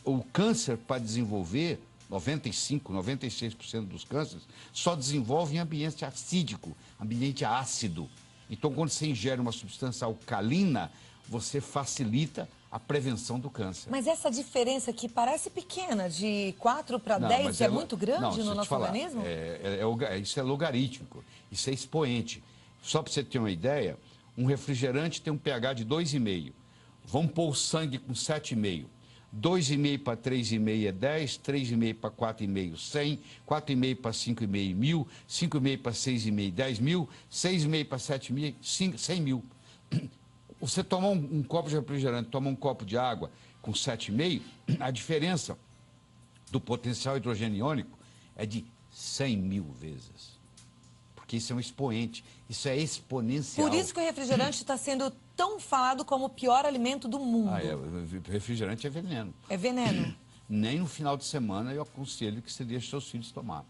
O câncer, para desenvolver, 95%, 96% dos cânceres, só desenvolve em ambiente acídico, ambiente ácido. Então, quando você ingere uma substância alcalina, você facilita a prevenção do câncer. Mas essa diferença que parece pequena, de 4 para 10, é muito grande no nosso organismo? Isso é logarítmico, isso é expoente. Só para você ter uma ideia, um refrigerante tem um pH de 2,5. Vamos pôr o sangue com 7,5. 2,5 para 3,5 é 10, 3,5 para 4,5, 100, 4,5 para 5,5, 1.000, 5,5 para 6,5, 10.000, 6,5 para 7.000, 100 mil. Você tomar um copo de refrigerante, tomar um copo de água com 7,5, a diferença do potencial hidrogênio iônico é de 100 mil vezes. Porque isso é um expoente, isso é exponencial. Por isso que o refrigerante está sendo tão falado como o pior alimento do mundo. O refrigerante é veneno. É veneno? Nem no final de semana eu aconselho que você deixe seus filhos tomar.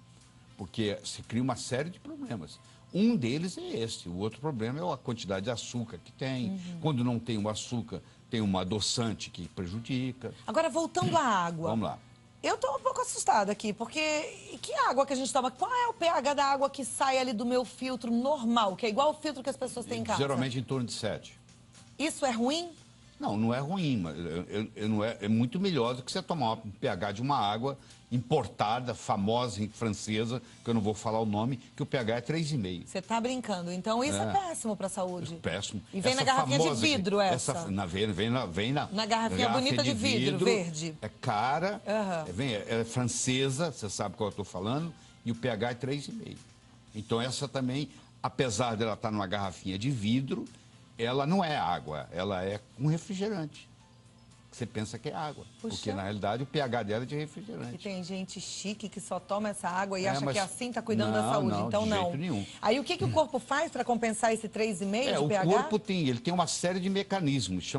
Porque se cria uma série de problemas. Um deles é esse. O outro problema é a quantidade de açúcar que tem. Quando não tem o açúcar, tem um adoçante que prejudica. Agora, voltando à água. Vamos lá. Eu estou um pouco assustada aqui, porque que água que a gente toma? Qual é o pH da água que sai ali do meu filtro normal, que é igual o filtro que as pessoas têm em casa? Geralmente em torno de 7. Isso é ruim? Não, não é ruim, mas é muito melhor do que você tomar um pH de uma água importada, famosa, francesa, que eu não vou falar o nome, que o pH é 3,5. Você está brincando, então isso é péssimo para a saúde. Péssimo. E vem na garrafinha de vidro essa? Vem na garrafinha bonita de vidro, verde. É cara, é francesa, você sabe qual eu estou falando, e o pH é 3,5. Então essa também, apesar dela estar numa garrafinha de vidro, ela não é água, ela é um refrigerante. Você pensa que é água, porque na realidade o pH dela é de refrigerante. E tem gente chique que só toma essa água e acha que assim está cuidando da saúde, não, então de não. jeito nenhum. Aí o que o corpo faz para compensar esse 3,5 de pH? O corpo tem uma série de mecanismos,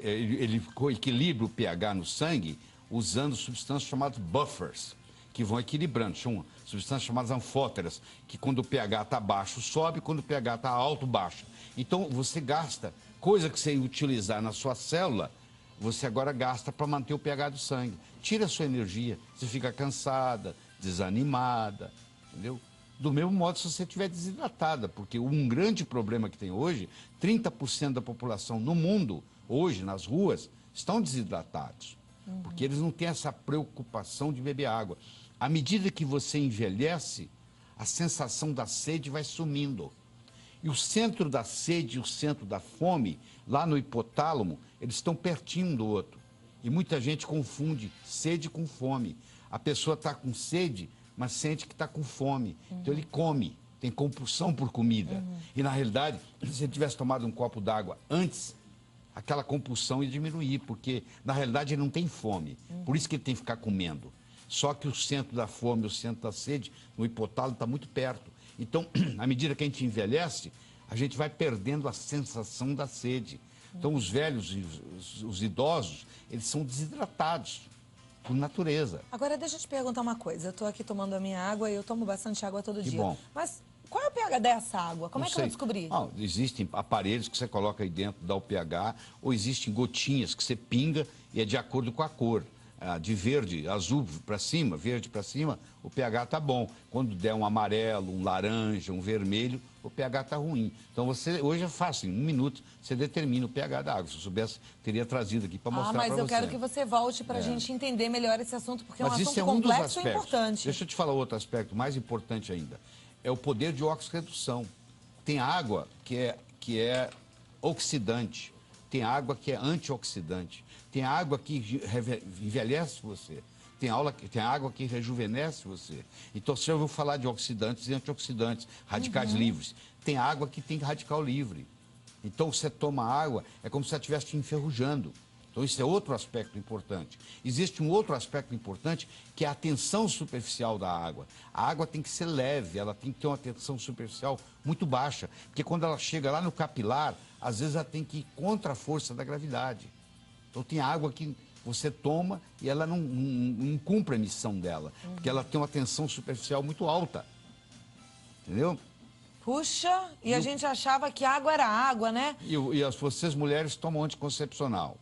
ele equilibra o pH no sangue usando substâncias chamadas buffers, que vão equilibrando. São substâncias chamadas anfóteras, que quando o pH está baixo sobe, quando o pH está alto baixa. Então você gasta, coisa que você ia utilizar na sua célula, você agora gasta para manter o pH do sangue. Tira a sua energia, você fica cansada, desanimada, entendeu? Do mesmo modo se você estiver desidratada, porque um grande problema que tem hoje, 30% da população no mundo, hoje, nas ruas, estão desidratados. Porque eles não têm essa preocupação de beber água. À medida que você envelhece, a sensação da sede vai sumindo. E o centro da sede e o centro da fome, lá no hipotálamo, eles estão pertinho um do outro. E muita gente confunde sede com fome. A pessoa está com sede, mas sente que está com fome. Então ele come, tem compulsão por comida. E na realidade, se ele tivesse tomado um copo d'água antes, aquela compulsão ia diminuir, porque na realidade ele não tem fome. Por isso que ele tem que ficar comendo. Só que o centro da fome, o centro da sede, no hipotálamo está muito perto. Então, à medida que a gente envelhece, a gente vai perdendo a sensação da sede. Então, os velhos, os idosos, eles são desidratados por natureza. Agora, deixa eu te perguntar uma coisa. Eu estou aqui tomando a minha água e eu tomo bastante água todo dia. Bom. Mas qual é o pH dessa água? Como é que eu vou descobrir? Existem aparelhos que você coloca aí dentro, dá o pH, ou existem gotinhas que você pinga e é de acordo com a cor. De verde, azul para cima, verde para cima, o pH está bom. Quando der um amarelo, um laranja, um vermelho, o pH está ruim. Então hoje é fácil, em 1 minuto você determina o pH da água. Se eu soubesse, teria trazido aqui para mostrar para você. Mas eu quero que você volte para a gente entender melhor esse assunto, porque é um assunto complexo e importante. Deixa eu te falar outro aspecto mais importante ainda. É o poder de oxirredução. Tem água que é oxidante, tem água que é antioxidante. Tem água que envelhece você. Tem água que rejuvenesce você. Então, você já ouviu falar de oxidantes e antioxidantes, radicais livres. Tem água que tem radical livre. Então, você toma água, é como se você estivesse te enferrujando. Então, isso é outro aspecto importante. Existe um outro aspecto importante, que é a tensão superficial da água. A água tem que ser leve, ela tem que ter uma tensão superficial muito baixa. Porque quando ela chega lá no capilar, às vezes ela tem que ir contra a força da gravidade. Então tem água que você toma e ela não cumpre a missão dela, porque ela tem uma tensão superficial muito alta. Entendeu? Puxa, a gente achava que água era água, né? E vocês mulheres tomam anticoncepcional.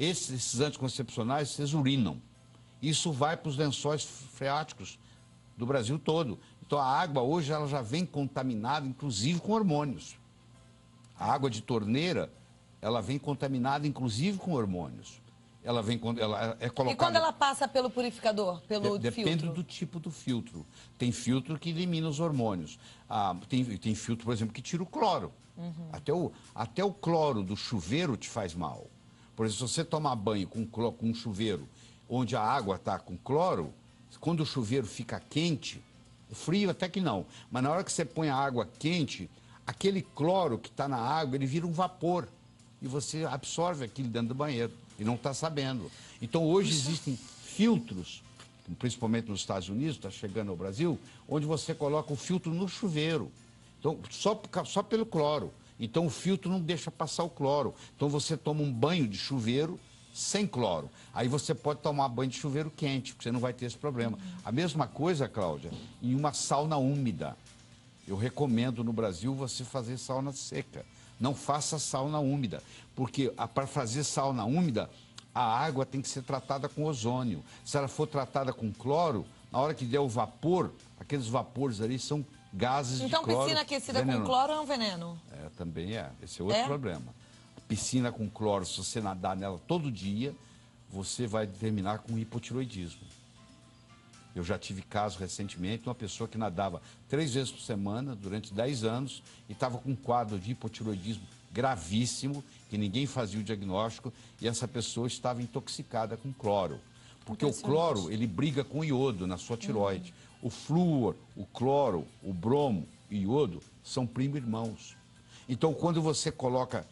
Esses anticoncepcionais, vocês urinam. Isso vai para os lençóis freáticos do Brasil todo. Então a água hoje ela já vem contaminada, inclusive com hormônios. A água de torneira, ela vem contaminada, inclusive com hormônios. Ela é colocada... E quando ela passa pelo purificador, pelo filtro? Depende do tipo do filtro. Tem filtro que elimina os hormônios. Tem filtro, por exemplo, que tira o cloro. Até o cloro do chuveiro te faz mal. Por exemplo, se você tomar banho com um chuveiro onde a água está com cloro, quando o chuveiro fica quente, frio até que não, mas na hora que você põe a água quente, aquele cloro que está na água, ele vira um vapor. E você absorve aquilo dentro do banheiro e não está sabendo. Então hoje existem filtros, principalmente nos Estados Unidos, está chegando ao Brasil, onde você coloca o filtro no chuveiro. Então, só pelo cloro. Então o filtro não deixa passar o cloro. Então você toma um banho de chuveiro sem cloro. Aí você pode tomar banho de chuveiro quente, porque você não vai ter esse problema. A mesma coisa, Cláudia, em uma sauna úmida. Eu recomendo no Brasil você fazer sauna seca. Não faça sauna úmida, porque para fazer sauna úmida, a água tem que ser tratada com ozônio. Se ela for tratada com cloro, na hora que der o vapor, aqueles vapores ali são gases de cloro. Então piscina aquecida com cloro é um veneno? Também é. Esse é outro problema. Piscina com cloro, se você nadar nela todo dia, você vai terminar com hipotiroidismo. Eu já tive caso recentemente de uma pessoa que nadava 3 vezes por semana durante 10 anos e estava com um quadro de hipotiroidismo gravíssimo, que ninguém fazia o diagnóstico, e essa pessoa estava intoxicada com cloro. Porque o cloro, ele briga com o iodo na sua tireoide. O flúor, o cloro, o bromo e o iodo são primo-irmãos. Então, quando você coloca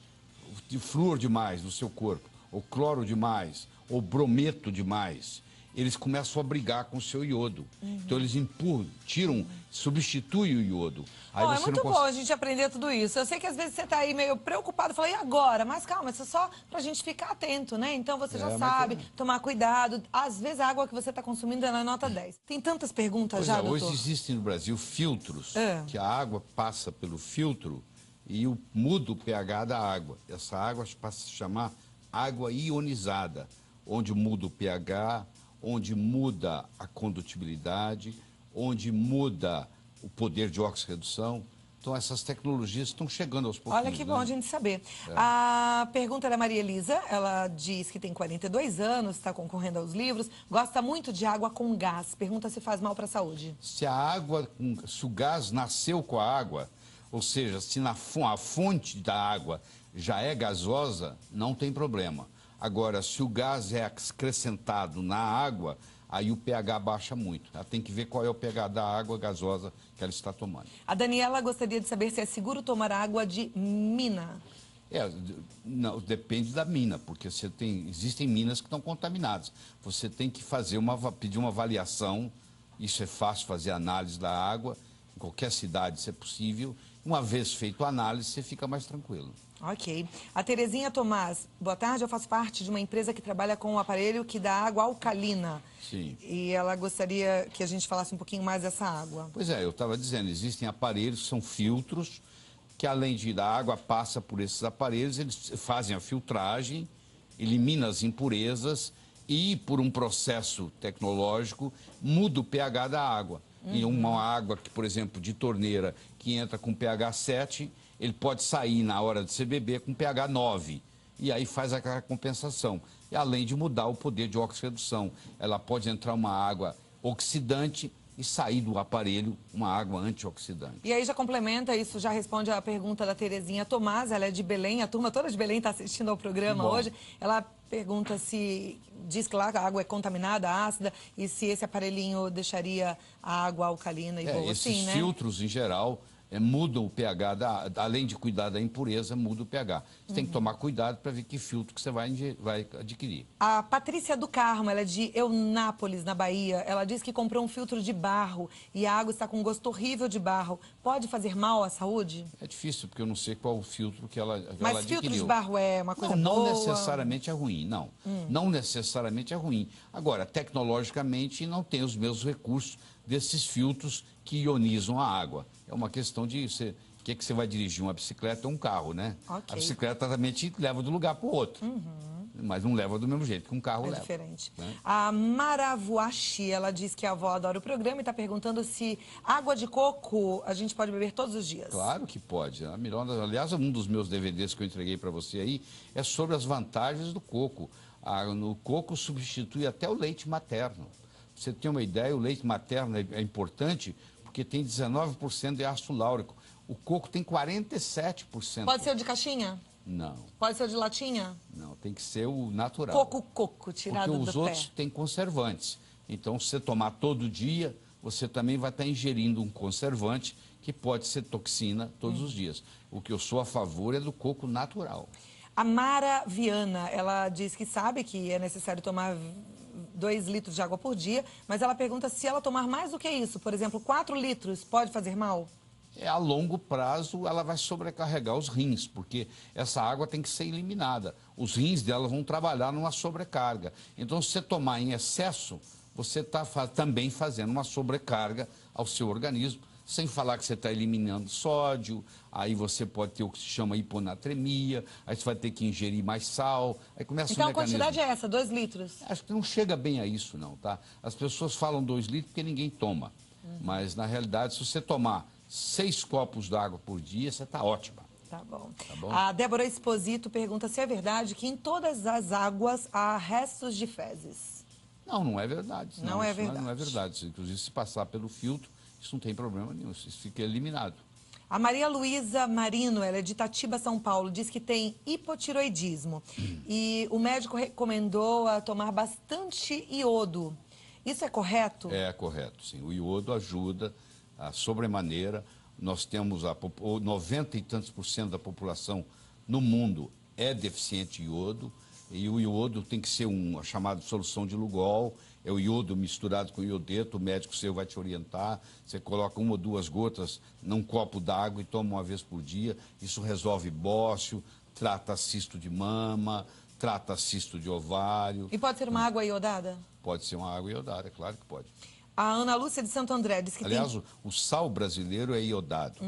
flúor demais no seu corpo, ou cloro demais, ou brometo demais, eles começam a brigar com o seu iodo. Então eles empurram, tiram, substituem o iodo. Aí é muito bom a gente aprender tudo isso. Eu sei que às vezes você está aí meio preocupado, fala, e agora? Mas calma, isso é só para a gente ficar atento, né? Então você já sabe, tomar cuidado. Às vezes a água que você está consumindo é nota 10. Tem tantas perguntas já, doutor? Hoje existem no Brasil filtros, que a água passa pelo filtro e muda o pH da água. Essa água passa a se chamar água ionizada, onde muda o pH, onde muda a condutibilidade, onde muda o poder de oxirredução. Então, essas tecnologias estão chegando aos pouquinhos. Olha que bom a gente saber. A pergunta é da Maria Elisa. Ela diz que tem 42 anos, está concorrendo aos livros, gosta muito de água com gás. Pergunta se faz mal para a saúde. Se o gás nasceu com a água, ou seja, se a fonte da água já é gasosa, não tem problema. Agora, se o gás é acrescentado na água, aí o pH baixa muito. Ela tem que ver qual é o pH da água gasosa que ela está tomando. A Daniela gostaria de saber se é seguro tomar água de mina. Não, depende da mina, porque existem minas que estão contaminadas. Você tem que pedir uma avaliação, isso é fácil fazer análise da água, em qualquer cidade, se é possível. Uma vez feito a análise, você fica mais tranquilo. Ok. A Terezinha Tomás, boa tarde, eu faço parte de uma empresa que trabalha com um aparelho que dá água alcalina. Sim. E ela gostaria que a gente falasse um pouquinho mais dessa água. Pois é, eu estava dizendo, existem aparelhos, são filtros, que além de da água passa por esses aparelhos, eles fazem a filtragem, eliminam as impurezas e, por um processo tecnológico, muda o pH da água. E uma água, que, por exemplo, de torneira, que entra com pH 7, ele pode sair na hora de você beber com pH 9. E aí faz aquela compensação. E além de mudar o poder de oxirredução, ela pode entrar uma água oxidante e sair do aparelho uma água antioxidante. E aí já complementa, isso já responde a pergunta da Terezinha Tomás, ela é de Belém, a turma toda de Belém está assistindo ao programa hoje. Ela pergunta diz que lá a água é contaminada, ácida, e se esse aparelhinho deixaria a água alcalina e boa, esses né? filtros, em geral, mudam o pH, além de cuidar da impureza, muda o pH. Você tem que tomar cuidado para ver que filtro que você vai adquirir. A Patrícia do Carmo, ela é de Eunápolis, na Bahia. Ela diz que comprou um filtro de barro e a água está com um gosto horrível de barro. Pode fazer mal à saúde? É difícil, porque eu não sei qual o filtro que ela adquiriu. Mas filtro de barro é uma coisa não boa? Não necessariamente é ruim, não. Não necessariamente é ruim. Agora, tecnologicamente, não tem os mesmos recursos desses filtros que ionizam a água. É uma questão de o que você vai dirigir, uma bicicleta ou um carro, né? Okay. A bicicleta também te leva de um lugar para o outro. mas não leva do mesmo jeito que um carro leva. É diferente. Né? A Maravuashi, ela diz que a avó adora o programa e está perguntando se água de coco a gente pode beber todos os dias. Claro que pode. A melhor, aliás, um dos meus DVDs que eu entreguei para você aí é sobre as vantagens do coco. O coco substitui até o leite materno. Pra você ter uma ideia, o leite materno é importante porque tem 19% de ácido láurico. O coco tem 47%. Pode ser o de caixinha? Não. Pode ser o de latinha? Não, tem que ser o natural. Coco, tirado do pé. Porque os outros têm conservantes. Então, se você tomar todo dia, você também vai estar ingerindo um conservante que pode ser toxina todos os dias. O que eu sou a favor é do coco natural. A Mara Viana, ela diz que sabe que é necessário tomar 2 litros de água por dia, mas ela pergunta se ela tomar mais do que isso, por exemplo, 4 litros, pode fazer mal? A longo prazo ela vai sobrecarregar os rins, porque essa água tem que ser eliminada. Os rins dela vão trabalhar numa sobrecarga. Então, se você tomar em excesso, você está também fazendo uma sobrecarga ao seu organismo, sem falar que você está eliminando sódio, aí você pode ter o que se chama hiponatremia, aí você vai ter que ingerir mais sal, aí começa então, o mecanismo. a quantidade é essa, 2 litros? Acho que não chega bem a isso, não, tá? As pessoas falam 2 litros porque ninguém toma. Mas, na realidade, se você tomar 6 copos d'água por dia, você está ótima. Tá bom. Tá bom. A Débora Esposito pergunta se é verdade que em todas as águas há restos de fezes. Não, não é verdade. Não é verdade. Não é verdade. Inclusive, se passar pelo filtro, isso não tem problema nenhum, isso fica eliminado. A Maria Luísa Marino, ela é de Itatiba, São Paulo, diz que tem hipotiroidismo. E o médico recomendou a tomar bastante iodo. Isso é correto? É correto, sim. O iodo ajuda a sobremaneira. Nós temos 90 e tantos % da população no mundo é deficiente de iodo. E o iodo tem que ser uma chamada solução de Lugol. É o iodo misturado com iodeto, o médico seu vai te orientar. Você coloca 1 ou 2 gotas num copo d'água e toma uma vez por dia. Isso resolve bócio, trata cisto de mama, trata cisto de ovário. E pode ser uma água iodada? Pode ser uma água iodada, é claro que pode. A Ana Lúcia de Santo André diz que aliás, o sal brasileiro é iodado.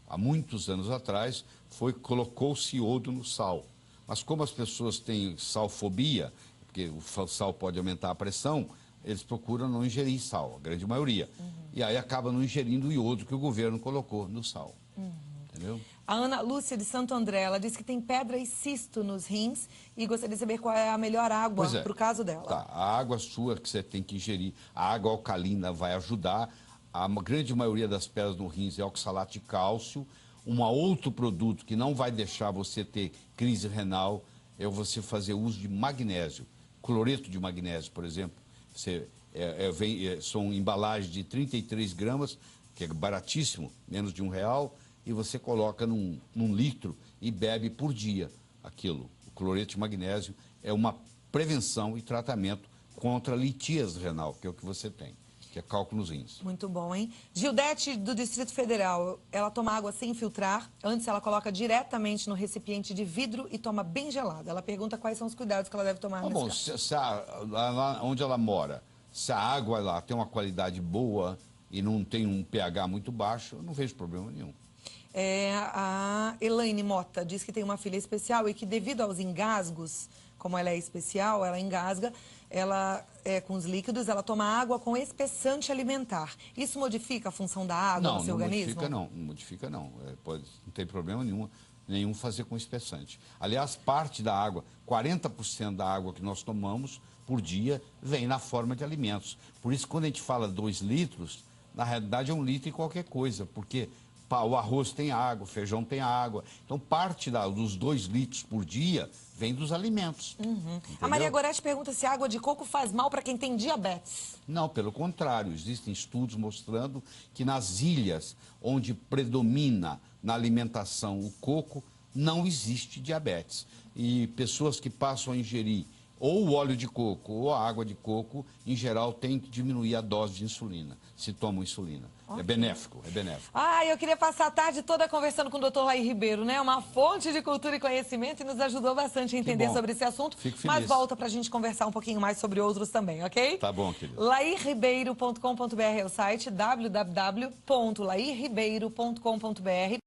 Há muitos anos atrás, colocou-se iodo no sal. Mas como as pessoas têm salfobia, porque o sal pode aumentar a pressão, eles procuram não ingerir sal, a grande maioria. E aí acaba não ingerindo o iodo que o governo colocou no sal. Entendeu? A Ana Lúcia de Santo André, ela diz que tem pedra e cisto nos rins e gostaria de saber qual é a melhor água para o caso dela. Tá, a água sua que você tem que ingerir, a água alcalina vai ajudar. A grande maioria das pedras no rins é oxalato de cálcio. Um outro produto que não vai deixar você ter crise renal é você fazer uso de magnésio. Cloreto de magnésio, por exemplo. São embalagens de 33 gramas, que é baratíssimo, menos de R$1, e você coloca num litro e bebe por dia aquilo. O cloreto de magnésio é uma prevenção e tratamento contra a litíase renal, que é o que você tem, que é cálculo nos rins. Muito bom, hein? Gildete, do Distrito Federal, ela toma água sem filtrar. Antes ela coloca diretamente no recipiente de vidro e toma bem gelada. Ela pergunta quais são os cuidados que ela deve tomar nesse caso. Lá onde ela mora, se a água lá tem uma qualidade boa e não tem um pH muito baixo, eu não vejo problema nenhum. A Elaine Mota diz que tem uma filha especial e que devido aos engasgos, como ela é especial, ela engasga, com os líquidos, ela toma água com espessante alimentar. Isso modifica a função da água no seu organismo? Não modifica não. Não tem problema nenhum fazer com espessante. Aliás, parte da água, 40% da água que nós tomamos por dia vem na forma de alimentos. Por isso, quando a gente fala 2 litros, na realidade é 1 litro e qualquer coisa, porque o arroz tem água, o feijão tem água. Então, parte dos 2 litros por dia vem dos alimentos. A Maria Gorete pergunta se a água de coco faz mal para quem tem diabetes. Não, pelo contrário. Existem estudos mostrando que nas ilhas onde predomina na alimentação o coco, não existe diabetes. E pessoas que passam a ingerir ou o óleo de coco ou a água de coco, em geral, tem que diminuir a dose de insulina, se tomam insulina. Okay. É benéfico. Eu queria passar a tarde toda conversando com o Dr. Laí Ribeiro, né? Uma fonte de cultura e conhecimento e nos ajudou bastante a entender sobre esse assunto. Fico feliz. Mas volta pra gente conversar um pouquinho mais sobre outros também, ok? Tá bom, querido. lairribeiro.com.br é o site, www.lairribeiro.com.br.